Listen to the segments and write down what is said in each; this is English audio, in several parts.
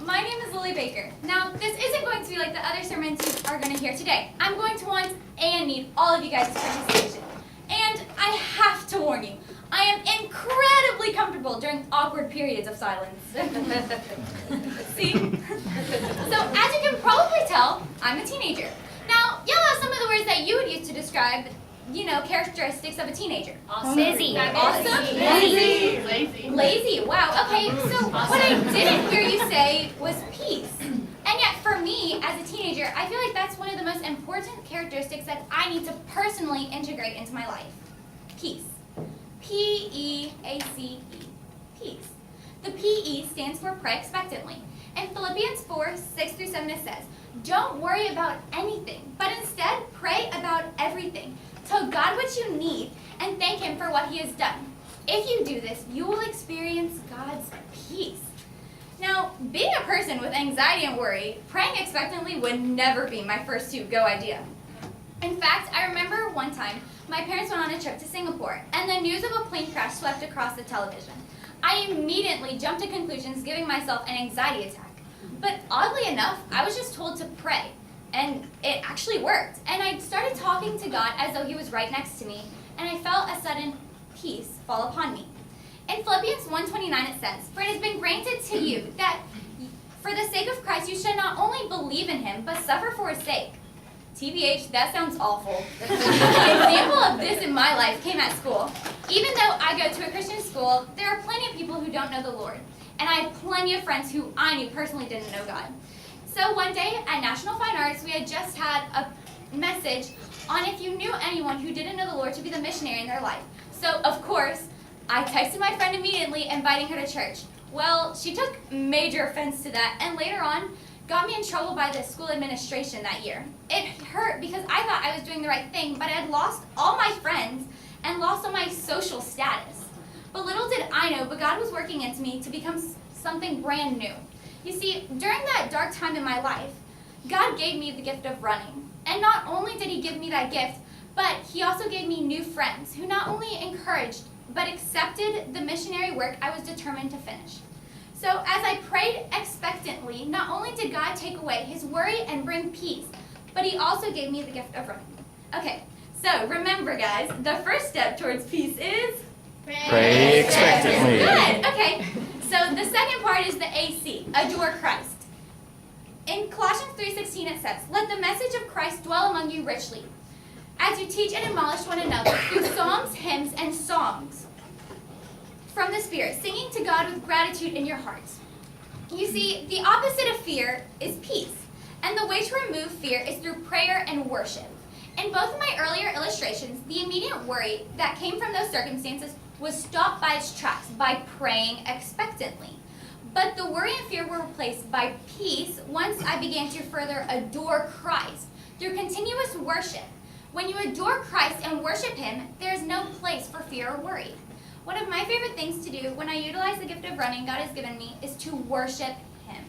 my name is Lillie Baker. Now, this isn't going to be like the other sermons you are going to hear today. I'm going to want and need all of you guys' participation. And I have to warn you, I am incredibly comfortable during awkward periods of silence. See? So, as you can probably tell, I'm a teenager. Now, yell out some of the words that you would use to describe, characteristics of a teenager. Awesome. Busy. Awesome. Lazy. Wow. Okay, so what I didn't hear you say was peace. And yet, for me, as a teenager, I feel like that's one of the most important characteristics that I need to personally integrate into my life. Peace. P-E-A-C-E. Peace. The P-E stands for pray expectantly. In Philippians 4:6-7 it says, "Don't worry about anything, but instead pray about everything. Tell God what you need and thank Him for what He has done. If you do this, you will experience God's peace." Now, being a person with anxiety and worry, praying expectantly would never be my first to-go idea. In fact, I remember one time my parents went on a trip to Singapore, and the news of a plane crash swept across the television. I immediately jumped to conclusions, giving myself an anxiety attack. But oddly enough, I was just told to pray, and it actually worked. And I started talking to God as though He was right next to me, and I felt a sudden peace fall upon me. In Philippians 1:29 it says, "For it has been granted to you that for the sake of Christ you should not only believe in Him, but suffer for His sake." TBH, that sounds awful. An example of this in my life came at school. Even though I go to a Christian school, there are plenty of people who don't know the Lord. And I have plenty of friends who I knew personally didn't know God. So one day at National Fine Arts, we had just had a message on if you knew anyone who didn't know the Lord to be the missionary in their life. So, of course, I texted my friend immediately, inviting her to church. Well, she took major offense to that, and later on, got me in trouble by the school administration that year. It hurt because I thought I was doing the right thing, but I had lost all my friends and lost all my social status. But little did I know, but God was working into me to become something brand new. You see, during that dark time in my life, God gave me the gift of running. And not only did He give me that gift, but He also gave me new friends who not only encouraged, but accepted the missionary work I was determined to finish. So as I prayed expectantly, not only did God take away His worry and bring peace, but He also gave me the gift of running. Okay, so remember guys, the first step towards peace is? Pray expectantly. Good, okay. So the second part is the AC, adore Christ. In Colossians 3:16 it says, "Let the message of Christ dwell among you richly, as you teach and admonish one another through psalms, hymns, and songs from the Spirit, singing to God with gratitude in your hearts." You see, the opposite of fear is peace. And the way to remove fear is through prayer and worship. In both of my earlier illustrations, the immediate worry that came from those circumstances was stopped by its tracks by praying expectantly. But the worry and fear were replaced by peace once I began to further adore Christ through continuous worship. When you adore Christ and worship Him, there is no place for fear or worry. One of my favorite things to do when I utilize the gift of running God has given me is to worship Him.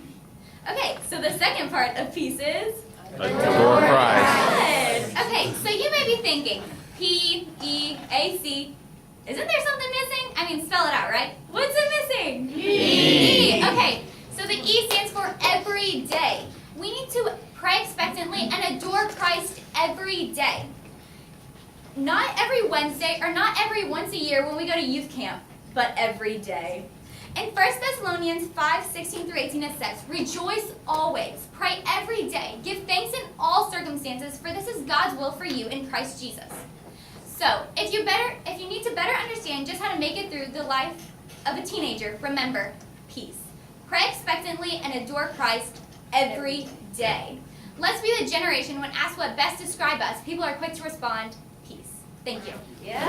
Okay, so the second part of peace is? Adore Christ. Good. Okay, so you may be thinking, P-E-A-C, isn't there something missing? I mean, spell it out, right? What's it missing? E. Okay, so the E stands for every day. We need to pray expectantly and adore Christ every day. Not every Wednesday or not every once a year when we go to youth camp, but every day. In 1 Thessalonians 5:16-18 it says, "Rejoice always, pray every day, give thanks in all circumstances, for this is God's will for you in Christ Jesus." So, if you need to better understand just how to make it through the life of a teenager, remember, peace. Pray expectantly and adore Christ every day. Let's be the generation when asked what best describes us, people are quick to respond, peace. Thank you. Yeah.